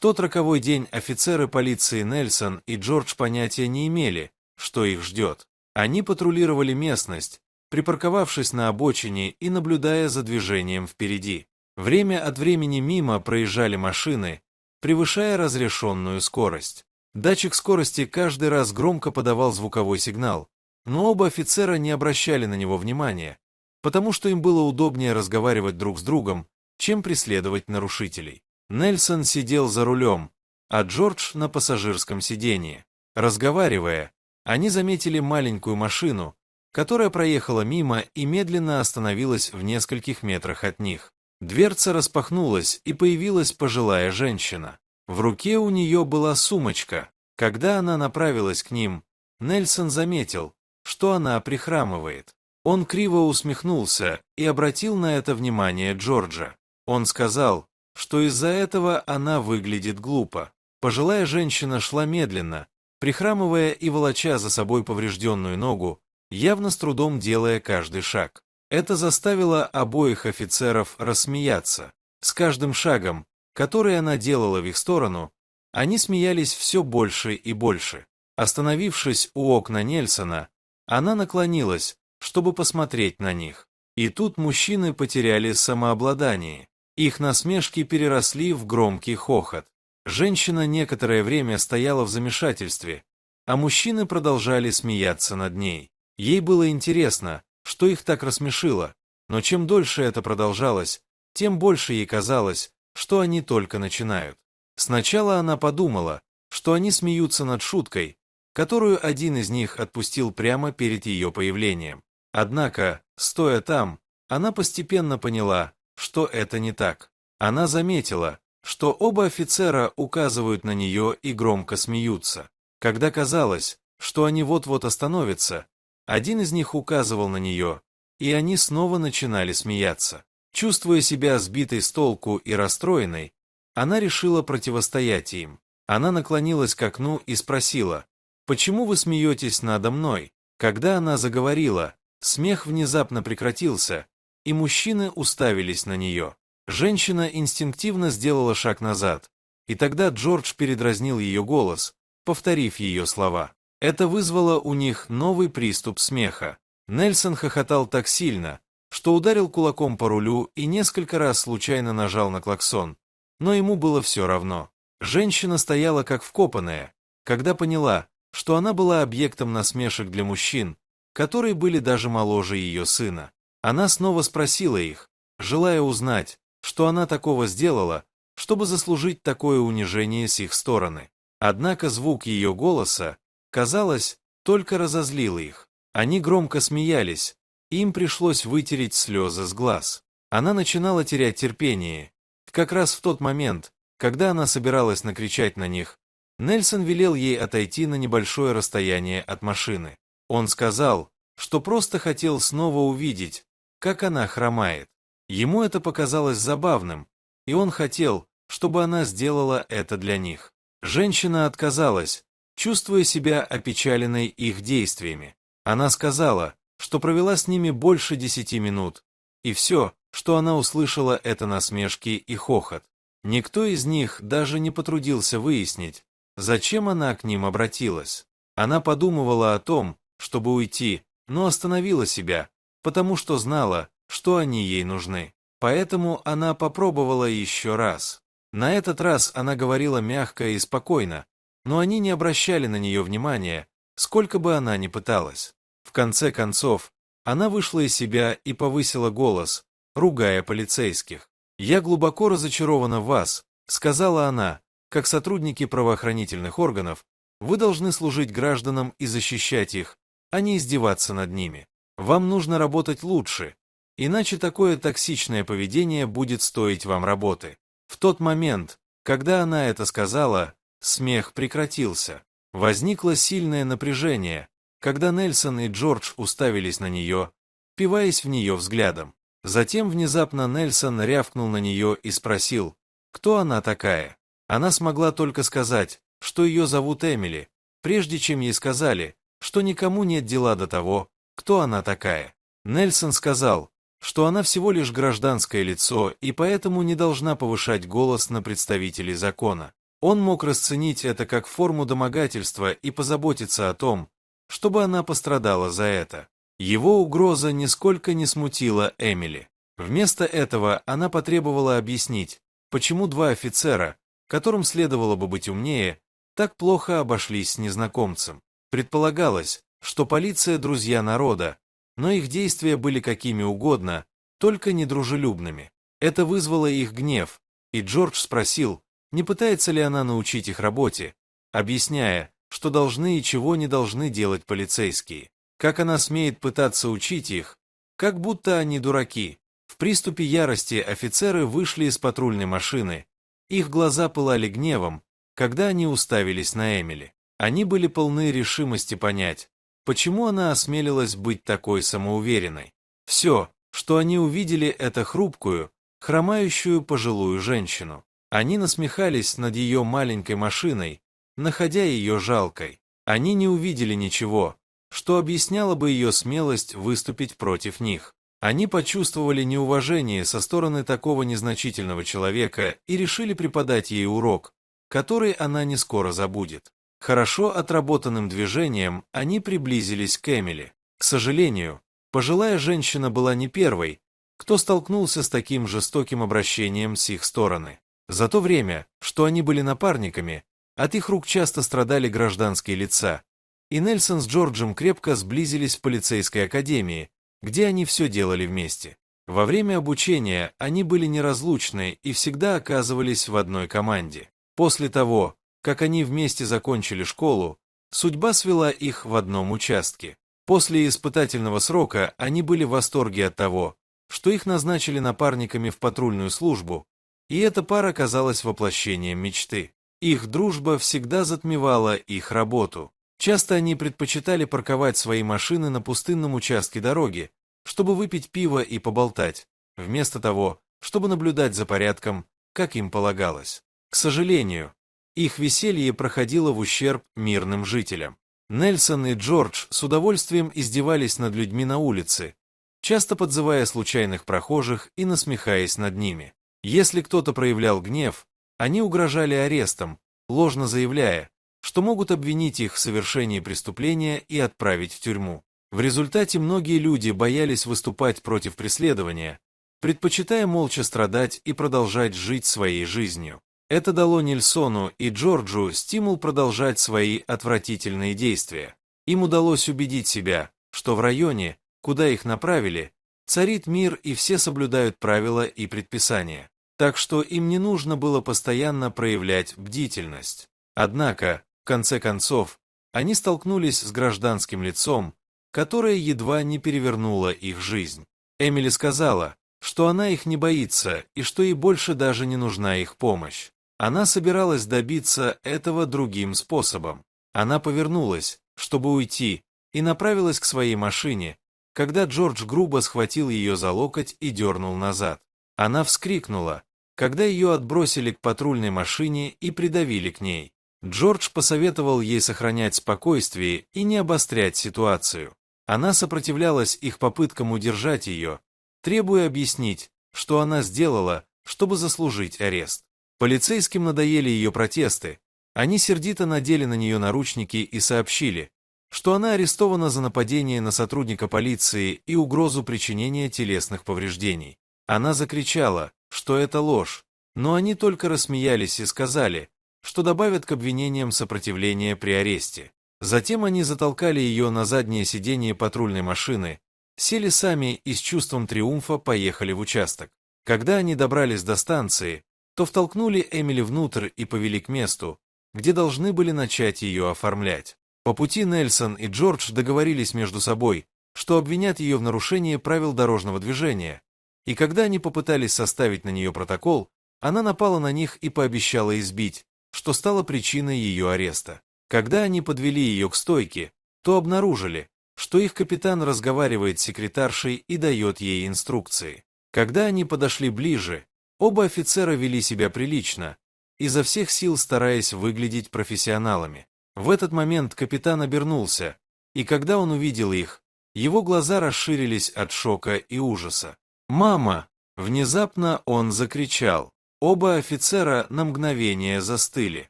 тот роковой день офицеры полиции Нельсон и Джордж понятия не имели, что их ждет. Они патрулировали местность, припарковавшись на обочине и наблюдая за движением впереди. Время от времени мимо проезжали машины, превышая разрешенную скорость. Датчик скорости каждый раз громко подавал звуковой сигнал, но оба офицера не обращали на него внимания, потому что им было удобнее разговаривать друг с другом, чем преследовать нарушителей. Нельсон сидел за рулем, а Джордж на пассажирском сидении. Разговаривая, они заметили маленькую машину, которая проехала мимо и медленно остановилась в нескольких метрах от них. Дверца распахнулась, и появилась пожилая женщина. В руке у нее была сумочка. Когда она направилась к ним, Нельсон заметил, что она прихрамывает. Он криво усмехнулся и обратил на это внимание Джорджа. Он сказал, что из-за этого она выглядит глупо. Пожилая женщина шла медленно, прихрамывая и волоча за собой поврежденную ногу, явно с трудом делая каждый шаг. Это заставило обоих офицеров рассмеяться. С каждым шагом, который она делала в их сторону, они смеялись все больше и больше. Остановившись у окна Нельсона, она наклонилась, чтобы посмотреть на них. И тут мужчины потеряли самообладание. Их насмешки переросли в громкий хохот. Женщина некоторое время стояла в замешательстве, а мужчины продолжали смеяться над ней. Ей было интересно, что их так рассмешило, но чем дольше это продолжалось, тем больше ей казалось, что они только начинают. Сначала она подумала, что они смеются над шуткой, которую один из них отпустил прямо перед ее появлением. Однако, стоя там, она постепенно поняла, что это не так. Она заметила, что оба офицера указывают на нее и громко смеются. Когда казалось, что они вот-вот остановятся, один из них указывал на нее, и они снова начинали смеяться. Чувствуя себя сбитой с толку и расстроенной, она решила противостоять им. Она наклонилась к окну и спросила: «Почему вы смеетесь надо мной?» Когда она заговорила, смех внезапно прекратился, и мужчины уставились на нее. Женщина инстинктивно сделала шаг назад, и тогда Джордж передразнил ее голос, повторив ее слова. Это вызвало у них новый приступ смеха. Нельсон хохотал так сильно, что ударил кулаком по рулю и несколько раз случайно нажал на клаксон, но ему было все равно. Женщина стояла как вкопанная, когда поняла, что она была объектом насмешек для мужчин, которые были даже моложе ее сына. Она снова спросила их, желая узнать, что она такого сделала, чтобы заслужить такое унижение с их стороны. Однако звук ее голоса, казалось, только разозлил их. Они громко смеялись, и им пришлось вытереть слезы с глаз. Она начинала терять терпение. Как раз в тот момент, когда она собиралась накричать на них, Нельсон велел ей отойти на небольшое расстояние от машины. Он сказал, что просто хотел снова увидеть, как она хромает. Ему это показалось забавным, и он хотел, чтобы она сделала это для них. Женщина отказалась, чувствуя себя опечаленной их действиями. Она сказала, что провела с ними больше 10 минут, и все, что она услышала, это насмешки и хохот. Никто из них даже не потрудился выяснить, зачем она к ним обратилась. Она подумывала о том, чтобы уйти, но остановила себя, потому что знала, что они ей нужны. Поэтому она попробовала еще раз. На этот раз она говорила мягко и спокойно, но они не обращали на нее внимания, сколько бы она ни пыталась. В конце концов, она вышла из себя и повысила голос, ругая полицейских. «Я глубоко разочарована в вас», — сказала она, «как сотрудники правоохранительных органов, вы должны служить гражданам и защищать их, а не издеваться над ними. Вам нужно работать лучше, иначе такое токсичное поведение будет стоить вам работы». В тот момент, когда она это сказала, смех прекратился. Возникло сильное напряжение, когда Нельсон и Джордж уставились на нее, впиваясь в нее взглядом. Затем внезапно Нельсон рявкнул на нее и спросил, кто она такая. Она смогла только сказать, что ее зовут Эмили, прежде чем ей сказали, что никому нет дела до того, кто она такая. Нельсон сказал, что она всего лишь гражданское лицо и поэтому не должна повышать голос на представителей закона. Он мог расценить это как форму домогательства и позаботиться о том, чтобы она пострадала за это. Его угроза нисколько не смутила Эмили. Вместо этого она потребовала объяснить, почему два офицера, которым следовало бы быть умнее, так плохо обошлись с незнакомцем. Предполагалось, что полиция – друзья народа, но их действия были какими угодно, только недружелюбными. Это вызвало их гнев, и Джордж спросил, не пытается ли она научить их работе, объясняя, что должны и чего не должны делать полицейские. Как она смеет пытаться учить их, как будто они дураки. В приступе ярости офицеры вышли из патрульной машины. Их глаза пылали гневом, когда они уставились на Эмили. Они были полны решимости понять, почему она осмелилась быть такой самоуверенной. Все, что они увидели, это хрупкую, хромающую пожилую женщину. Они насмехались над ее маленькой машиной, находя ее жалкой. Они не увидели ничего, что объясняло бы ее смелость выступить против них. Они почувствовали неуважение со стороны такого незначительного человека и решили преподать ей урок, который она не скоро забудет. Хорошо отработанным движением они приблизились к Эмили. К сожалению, пожилая женщина была не первой, кто столкнулся с таким жестоким обращением с их стороны. За то время, что они были напарниками, от их рук часто страдали гражданские лица, и Нельсон с Джорджем крепко сблизились в полицейской академии, где они все делали вместе. Во время обучения они были неразлучны и всегда оказывались в одной команде. После того, как они вместе закончили школу, судьба свела их в одном участке. После испытательного срока они были в восторге от того, что их назначили напарниками в патрульную службу, и эта пара казалась воплощением мечты. Их дружба всегда затмевала их работу. Часто они предпочитали парковать свои машины на пустынном участке дороги, чтобы выпить пиво и поболтать, вместо того, чтобы наблюдать за порядком, как им полагалось. К сожалению, их веселье проходило в ущерб мирным жителям. Нельсон и Джордж с удовольствием издевались над людьми на улице, часто подзывая случайных прохожих и насмехаясь над ними. Если кто-то проявлял гнев, они угрожали арестом, ложно заявляя, что могут обвинить их в совершении преступления и отправить в тюрьму. В результате многие люди боялись выступать против преследования, предпочитая молча страдать и продолжать жить своей жизнью. Это дало Нельсону и Джорджу стимул продолжать свои отвратительные действия. Им удалось убедить себя, что в районе, куда их направили, царит мир и все соблюдают правила и предписания, так что им не нужно было постоянно проявлять бдительность. Однако, в конце концов, они столкнулись с гражданским лицом, которое едва не перевернуло их жизнь. Эмили сказала, что она их не боится и что ей больше даже не нужна их помощь. Она собиралась добиться этого другим способом. Она повернулась, чтобы уйти, и направилась к своей машине, когда Джордж грубо схватил ее за локоть и дернул назад. Она вскрикнула, когда ее отбросили к патрульной машине и придавили к ней. Джордж посоветовал ей сохранять спокойствие и не обострять ситуацию. Она сопротивлялась их попыткам удержать ее, требуя объяснить, что она сделала, чтобы заслужить арест. Полицейским надоели ее протесты. Они сердито надели на нее наручники и сообщили, что она арестована за нападение на сотрудника полиции и угрозу причинения телесных повреждений. Она закричала, что это ложь, но они только рассмеялись и сказали, что добавят к обвинениям сопротивление при аресте. Затем они затолкали ее на заднее сиденье патрульной машины, сели сами и с чувством триумфа поехали в участок. Когда они добрались до станции, то втолкнули Эмили внутрь и повели к месту, где должны были начать ее оформлять. По пути Нельсон и Джордж договорились между собой, что обвинят ее в нарушении правил дорожного движения, и когда они попытались составить на нее протокол, она напала на них и пообещала избить, что стало причиной ее ареста. Когда они подвели ее к стойке, то обнаружили, что их капитан разговаривает с секретаршей и дает ей инструкции. Когда они подошли ближе, оба офицера вели себя прилично, изо всех сил стараясь выглядеть профессионалами. В этот момент капитан обернулся, и когда он увидел их, его глаза расширились от шока и ужаса. «Мама!» — внезапно он закричал. Оба офицера на мгновение застыли.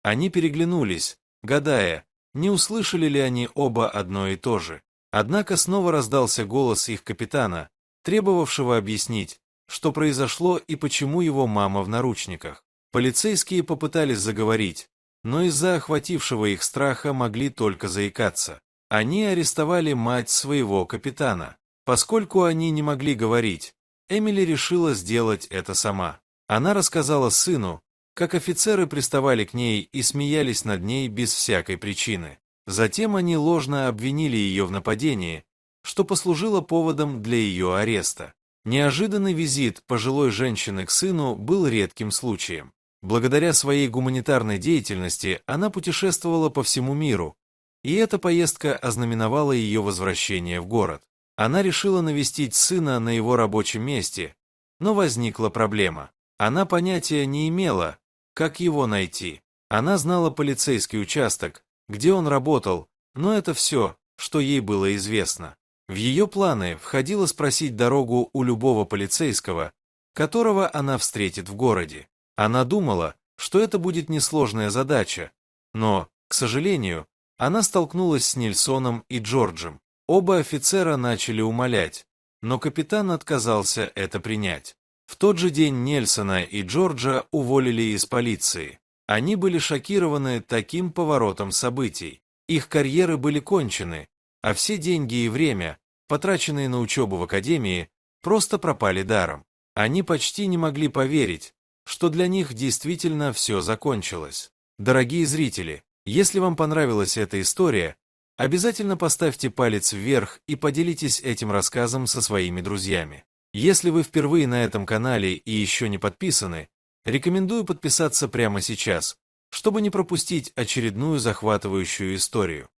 Они переглянулись, гадая, не услышали ли они оба одно и то же. Однако снова раздался голос их капитана, требовавшего объяснить, что произошло и почему его мама в наручниках. Полицейские попытались заговорить, но из-за охватившего их страха могли только заикаться. Они арестовали мать своего капитана. Поскольку они не могли говорить, Эмили решила сделать это сама. Она рассказала сыну, как офицеры приставали к ней и смеялись над ней без всякой причины. Затем они ложно обвинили ее в нападении, что послужило поводом для ее ареста. Неожиданный визит пожилой женщины к сыну был редким случаем. Благодаря своей гуманитарной деятельности она путешествовала по всему миру, и эта поездка ознаменовала ее возвращение в город. Она решила навестить сына на его рабочем месте, но возникла проблема. Она понятия не имела, как его найти. Она знала полицейский участок, где он работал, но это все, что ей было известно. В ее планы входило спросить дорогу у любого полицейского, которого она встретит в городе. Она думала, что это будет несложная задача, но, к сожалению, она столкнулась с Нельсоном и Джорджем. Оба офицера начали умолять, но капитан отказался это принять. В тот же день Нельсона и Джорджа уволили из полиции. Они были шокированы таким поворотом событий. Их карьеры были кончены, а все деньги и время, потраченные на учебу в академии, просто пропали даром. Они почти не могли поверить, что для них действительно все закончилось. Дорогие зрители, если вам понравилась эта история, обязательно поставьте палец вверх и поделитесь этим рассказом со своими друзьями. Если вы впервые на этом канале и еще не подписаны, рекомендую подписаться прямо сейчас, чтобы не пропустить очередную захватывающую историю.